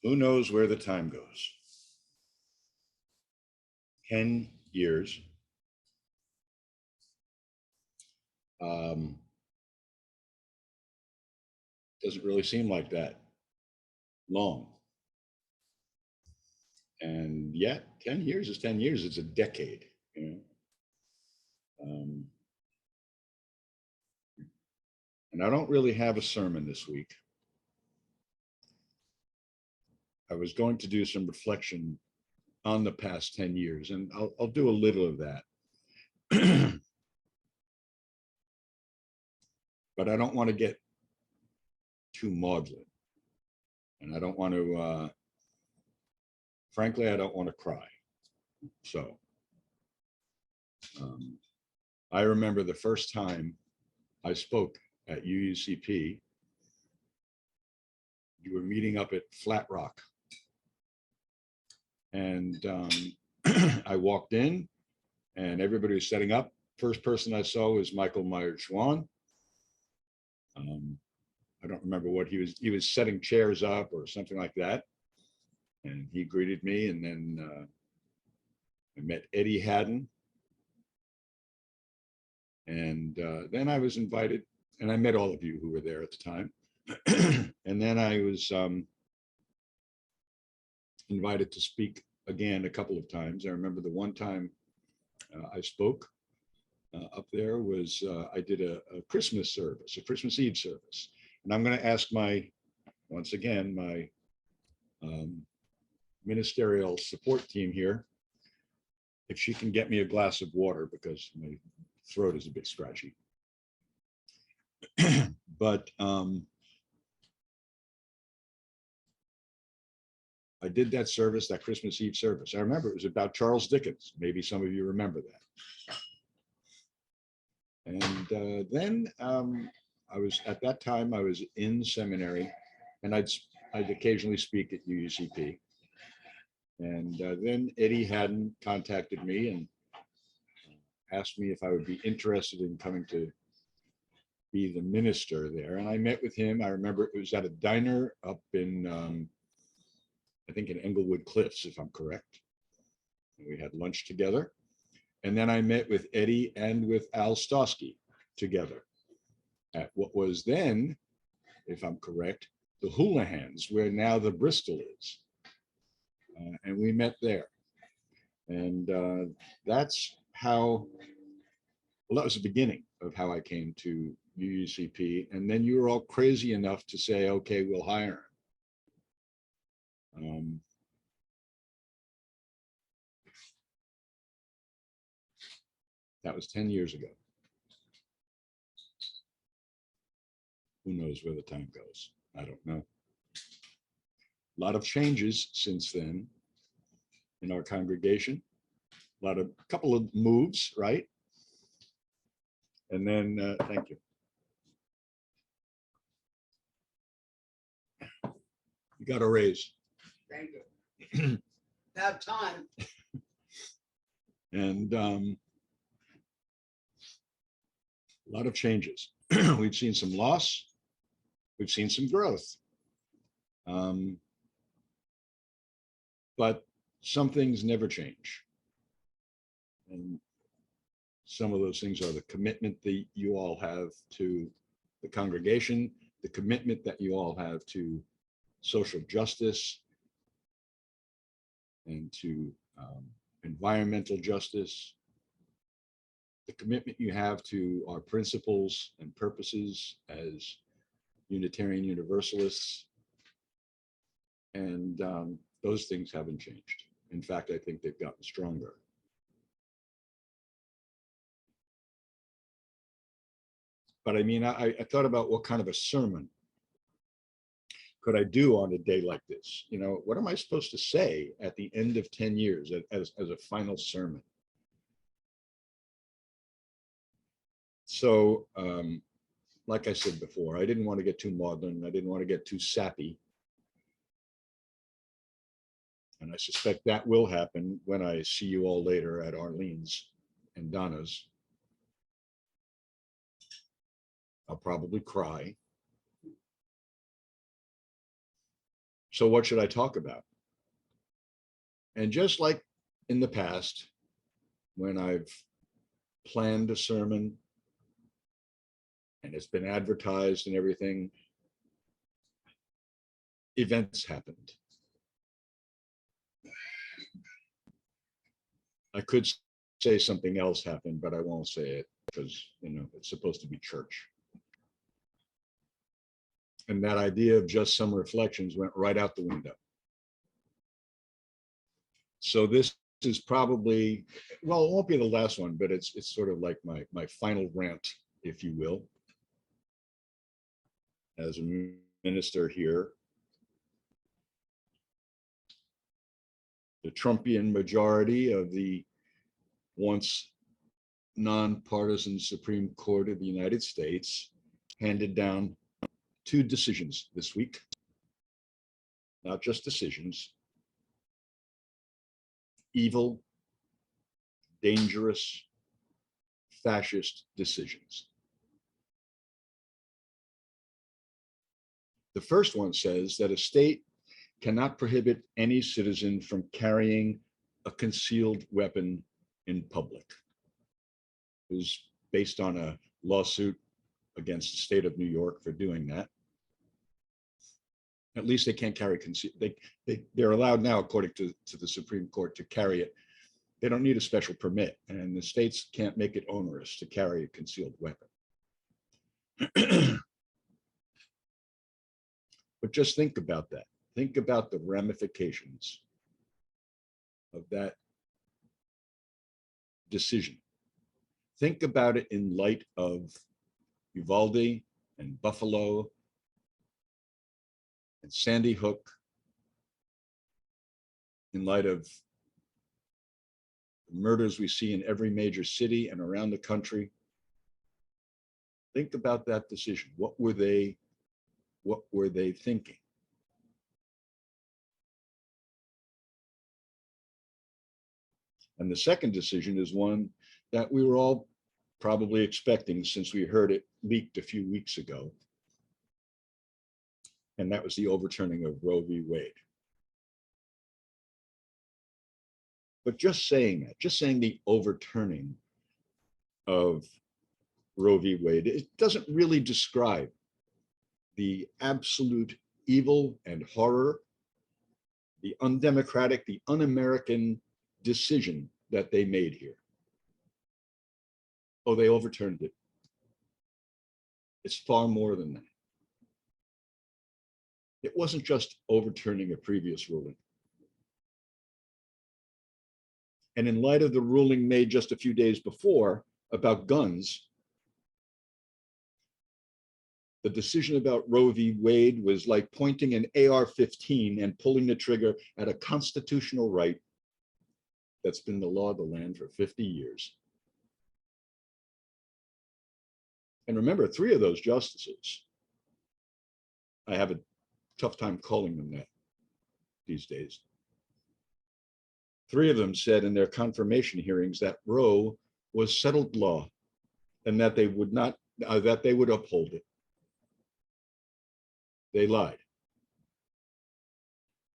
Who knows where the time goes? 10 years. Doesn't really seem like that long. And yet 10 years is 10 years. It's a decade, you know. And I don't really have a sermon this week. I was going to do some reflection on the past 10 years, and I'll do a little of that. But I don't want to get too maudlin. And I don't want to, frankly, I don't want to cry. So I remember the first time I spoke at UUCP. You were meeting up at Flat Rock. And I walked in and everybody was setting up. First person I saw was Michael Myers-Schwann. I don't remember what he was setting chairs up or something like that. And he greeted me, and then I met Eddie Haddon. And then I was invited, and I met all of you who were there at the time. And then I was invited to speak again a couple of times. I remember the one time I spoke up there was I did a Christmas service, a Christmas Eve service. And I'm going to ask once again, my ministerial support team here, if she can get me a glass of water because my throat is a bit scratchy. But I did that service, that Christmas Eve service. I remember it was about Charles Dickens. Maybe some of you remember that. And then I was, at that time, I was in seminary, and I'd occasionally speak at UUCP. And then Eddie Haddon contacted me and asked me if I would be interested in coming to be the minister there. And I met with him. I remember it was at a diner up in, I think in Englewood Cliffs, if I'm correct. And we had lunch together. And then I met with Eddie and with Al Stosky together at what was then, if I'm correct, the Houlihan's, where now the Bristol is. And we met there. And that's how, well, that was the beginning of how I came to UUCP. And then you were all crazy enough to say, okay, we'll hire him. That was 10 years ago. Who knows where the time goes? I don't know. A lot of changes since then in our congregation. A couple of moves, right? And then, thank you. You got a raise. Thank you. About time. And a lot of changes. We've seen some loss. We've seen some growth. But some things never change. And some of those things are the commitment that you all have to the congregation, the commitment that you all have to social justice and to environmental justice, the commitment you have to our principles and purposes as Unitarian Universalists. And those things haven't changed. In fact, I think they've gotten stronger. But I mean, I thought about what kind of a sermon could I do on a day like this? You know, what am I supposed to say at the end of 10 years as a final sermon? So, like I said before, I didn't want to get too maudlin. I didn't want to get too sappy. And I suspect that will happen when I see you all later at Arlene's and Donna's. I'll probably cry. So what should I talk about? And just like in the past, when I've planned a sermon and it's been advertised and everything, events happened. I could say something else happened, but I won't say it because, you know, it's supposed to be church. And that idea of just some reflections went right out the window. So this is probably, well, it won't be the last one, but it's sort of like my final rant, if you will, as a minister here. The Trumpian majority of the once nonpartisan Supreme Court of the United States handed down 2 decisions this week, not just decisions, evil, dangerous, fascist decisions. The first one says that a state cannot prohibit any citizen from carrying a concealed weapon in public. It was based on a lawsuit against the state of New York for doing that. At least they can't carry they're allowed now, according to the Supreme Court, to carry it. They don't need a special permit, and the states can't make it onerous to carry a concealed weapon. But just think about that. Think about the ramifications of that decision. Think about it in light of Uvalde and Buffalo and Sandy Hook, in light of the murders we see in every major city and around the country. Think about that decision. What were they thinking? And the second decision is one that we were all probably expecting, since we heard it leaked a few weeks ago. And that was the overturning of Roe v. Wade. But just saying that, just saying the overturning of Roe v. Wade, it doesn't really describe the absolute evil and horror, the undemocratic, the un-American decision that they made here. Oh, they overturned it. It's far more than that. It wasn't just overturning a previous ruling. And in light of the ruling made just a few days before about guns, the decision about Roe v. Wade was like pointing an AR-15 and pulling the trigger at a constitutional right that's been the law of the land for 50 years. And remember, 3 of those justices, I have a tough time calling them that these days. 3 of them said in their confirmation hearings that Roe was settled law and that they would not, that they would uphold it. They lied.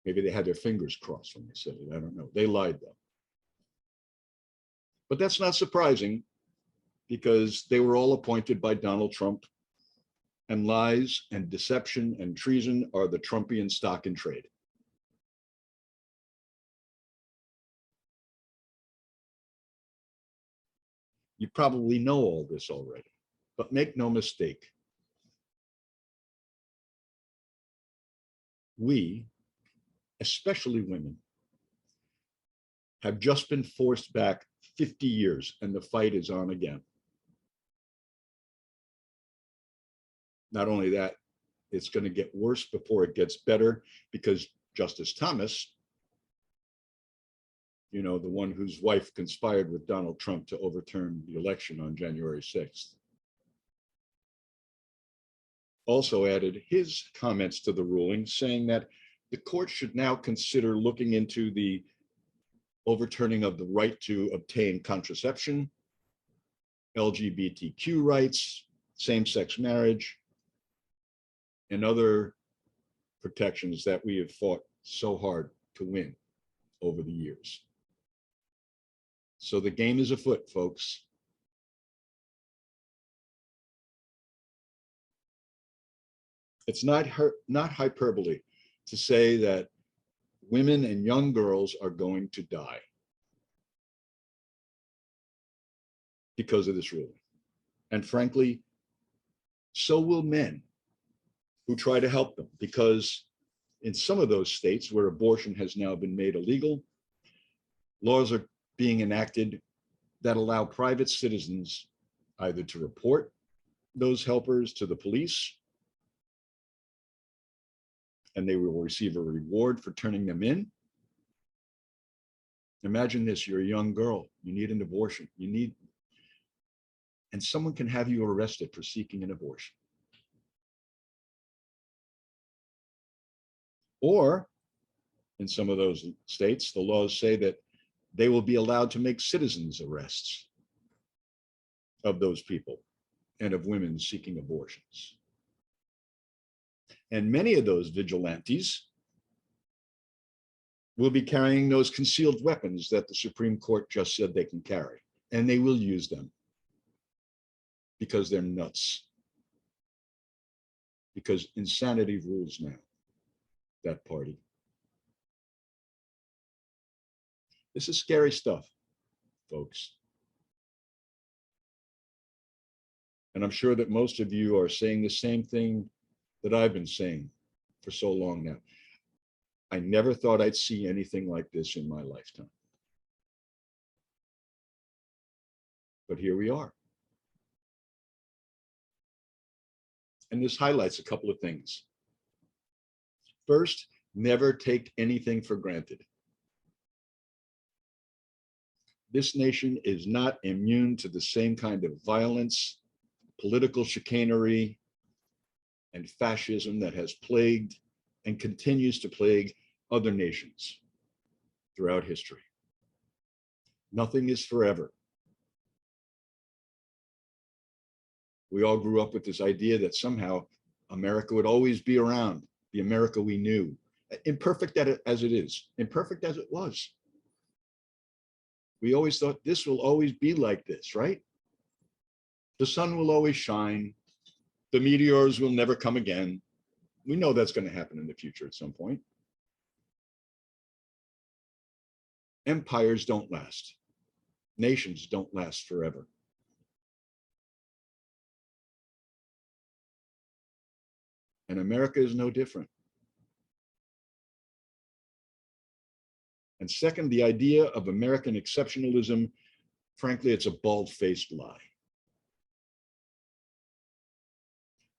Maybe they had their fingers crossed when they said it. I don't know. They lied though. But that's not surprising, because they were all appointed by Donald Trump, and lies and deception and treason are the Trumpian stock in trade. You probably know all this already, but make no mistake. We, especially women, have just been forced back 50 years, and the fight is on again. Not only that, it's going to get worse before it gets better, because Justice Thomas, you know, the one whose wife conspired with Donald Trump to overturn the election on January 6th, also added his comments to the ruling, saying that the court should now consider looking into the overturning of the right to obtain contraception, LGBTQ rights, same-sex marriage, and other protections that we have fought so hard to win over the years. So the game is afoot, folks. It's not hyperbole to say that women and young girls are going to die because of this ruling. And frankly, so will men who try to help them, because in some of those states where abortion has now been made illegal, laws are being enacted that allow private citizens either to report those helpers to the police, and they will receive a reward for turning them in. Imagine this, you're a young girl, you need an abortion, and someone can have you arrested for seeking an abortion. Or in some of those states, the laws say that they will be allowed to make citizens arrests of those people and of women seeking abortions. And many of those vigilantes will be carrying those concealed weapons that the Supreme Court just said they can carry, and they will use them because they're nuts. Because insanity rules now that party. This is scary stuff, folks. And I'm sure that most of you are saying the same thing that I've been saying for so long now. I never thought I'd see anything like this in my lifetime. But here we are. And this highlights a couple of things. First, never take anything for granted. This nation is not immune to the same kind of violence, political chicanery, and fascism that has plagued and continues to plague other nations throughout history. Nothing is forever. We all grew up with this idea that somehow America would always be around, the America we knew, imperfect as it is, imperfect as it was. We always thought this will always be like this, right? The sun will always shine. The meteors will never come again. We know that's going to happen in the future at some point. Empires don't last. Nations don't last forever. And America is no different. And second, the idea of American exceptionalism, frankly, it's a bald-faced lie.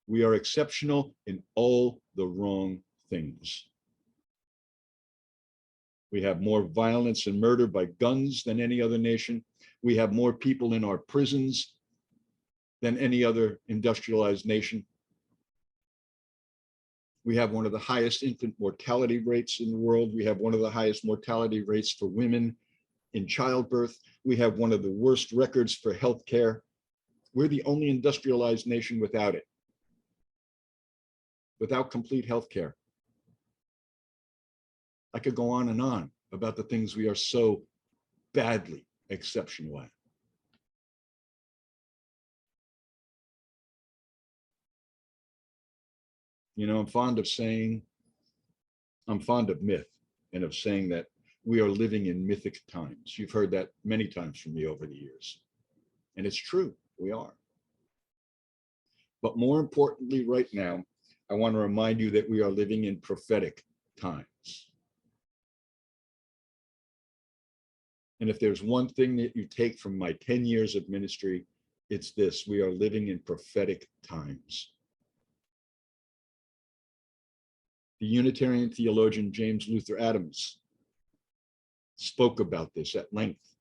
We are exceptional in all the wrong things. We have more violence and murder by guns than any other nation. We have more people in our prisons than any other industrialized nation. We have one of the highest infant mortality rates in the world. We have one of the highest mortality rates for women in childbirth. We have one of the worst records for healthcare. We're the only industrialized nation without it, without complete healthcare. I could go on about the things we are so badly exceptional at. You know, I'm fond of myth and of saying that we are living in mythic times. You've heard that many times from me over the years. And it's true, we are. But more importantly, right now, I want to remind you that we are living in prophetic times. And if there's one thing that you take from my 10 years of ministry, it's this: we are living in prophetic times. The Unitarian theologian James Luther Adams spoke about this at length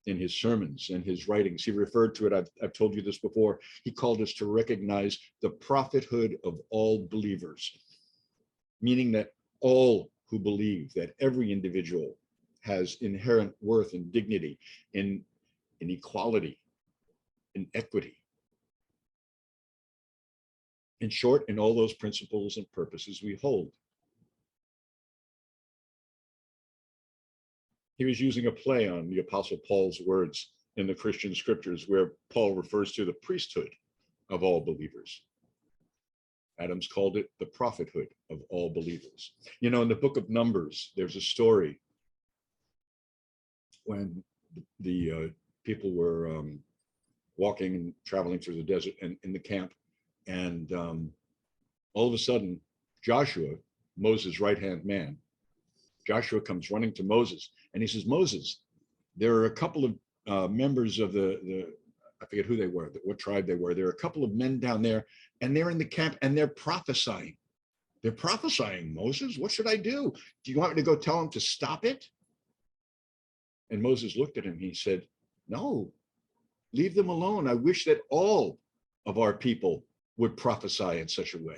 in his sermons and his writings. He referred to it, I've told you this before, he called us to recognize the prophethood of all believers, meaning that all who believe that every individual has inherent worth and dignity in equality, in equity, In short, in all those principles and purposes we hold. He was using a play on the Apostle Paul's words in the Christian scriptures, where Paul refers to the priesthood of all believers. Adams called it the prophethood of all believers. You know, in the book of Numbers, there's a story when the people were walking and traveling through the desert and in the camp, and all of a sudden, Joshua, Moses' right-hand man, Joshua comes running to Moses, and he says, Moses, there are a couple of members of the I forget who they were, what tribe they were. There are a couple of men down there, and they're in the camp, and they're prophesying. They're prophesying, Moses. What should I do? Do you want me to go tell them to stop it? And Moses looked at him. He said, no, leave them alone. I wish that all of our people would prophesy in such a way,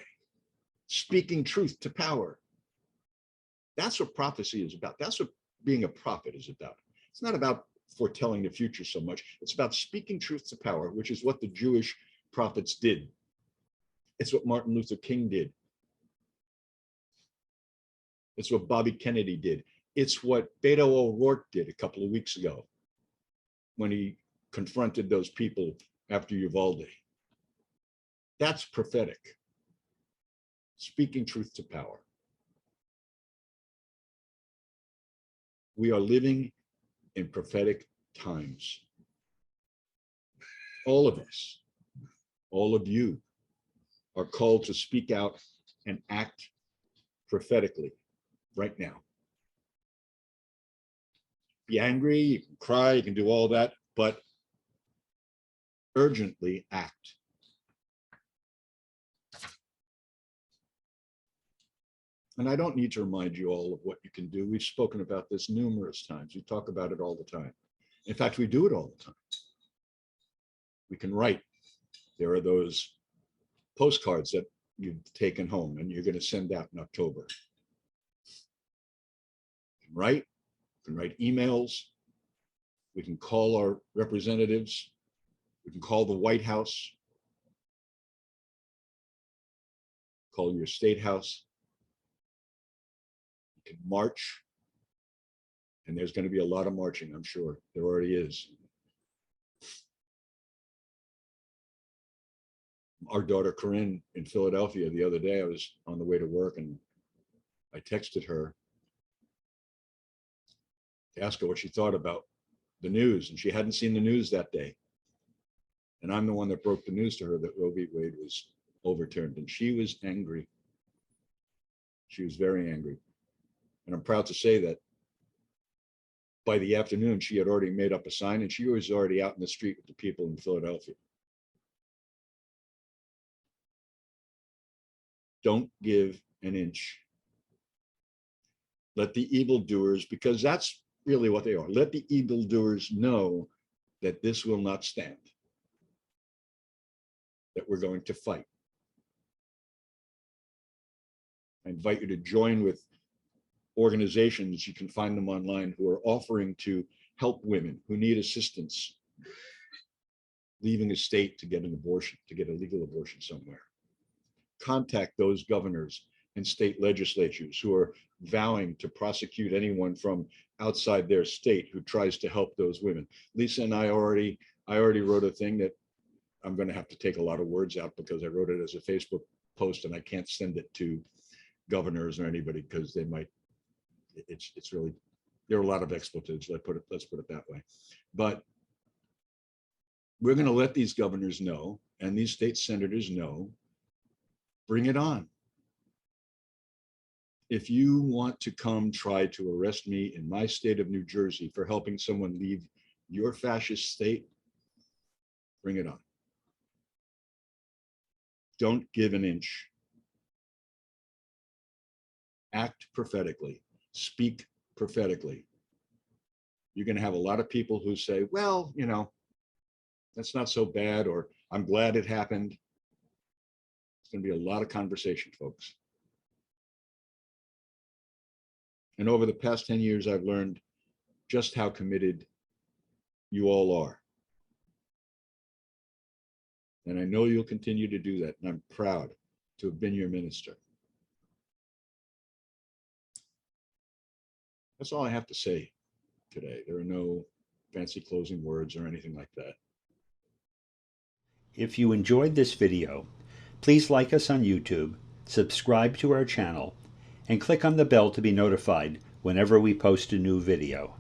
speaking truth to power. That's what prophecy is about. That's what being a prophet is about. It's not about foretelling the future so much. It's about speaking truth to power, which is what the Jewish prophets did. It's what Martin Luther King did. It's what Bobby Kennedy did. It's what Beto O'Rourke did a couple of weeks ago when he confronted those people after Uvalde. That's prophetic. Speaking truth to power. We are living in prophetic times. All of us, all of you are called to speak out and act prophetically right now. Be angry, you can cry, you can do all that, but urgently act. And I don't need to remind you all of what you can do. We've spoken about this numerous times. We talk about it all the time. In fact, we do it all the time. We can write. There are those postcards that you've taken home and you're going to send out in October. You can write emails. We can call our representatives. We can call the White House. Call your state house. You can march. And there's going to be a lot of marching, I'm sure. There already is. Our daughter Corinne in Philadelphia the other day, I was on the way to work and I texted her to ask her what she thought about the news, and she hadn't seen the news that day. And I'm the one that broke the news to her that Roe v. Wade was overturned, and she was angry. She was very angry. And I'm proud to say that by the afternoon, she had already made up a sign, and she was already out in the street with the people in Philadelphia. Don't give an inch. Let the evildoers, because that's really what they are, let the evildoers know that this will not stand, that we're going to fight. I invite you to join with organizations, you can find them online, who are offering to help women who need assistance leaving a state to get an abortion, to get a legal abortion somewhere. Contact those governors and state legislatures who are vowing to prosecute anyone from outside their state who tries to help those women. Lisa and I already wrote a thing that I'm going to have to take a lot of words out because I wrote it as a Facebook post and I can't send it to governors or anybody because they might, it's really, there are a lot of expletives, let's put it that way. But we're going to let these governors know and these state senators know, bring it on. If you want to come try to arrest me in my state of New Jersey for helping someone leave your fascist state, bring it on. Don't give an inch. Act prophetically. Speak prophetically. You're going to have a lot of people who say, well, you know, that's not so bad, or I'm glad it happened. It's going to be a lot of conversation, folks. And over the past 10 years, I've learned just how committed you all are. And I know you'll continue to do that. And I'm proud to have been your minister. That's all I have to say today. There are no fancy closing words or anything like that. If you enjoyed this video, please like us on YouTube, subscribe to our channel, and click on the bell to be notified whenever we post a new video.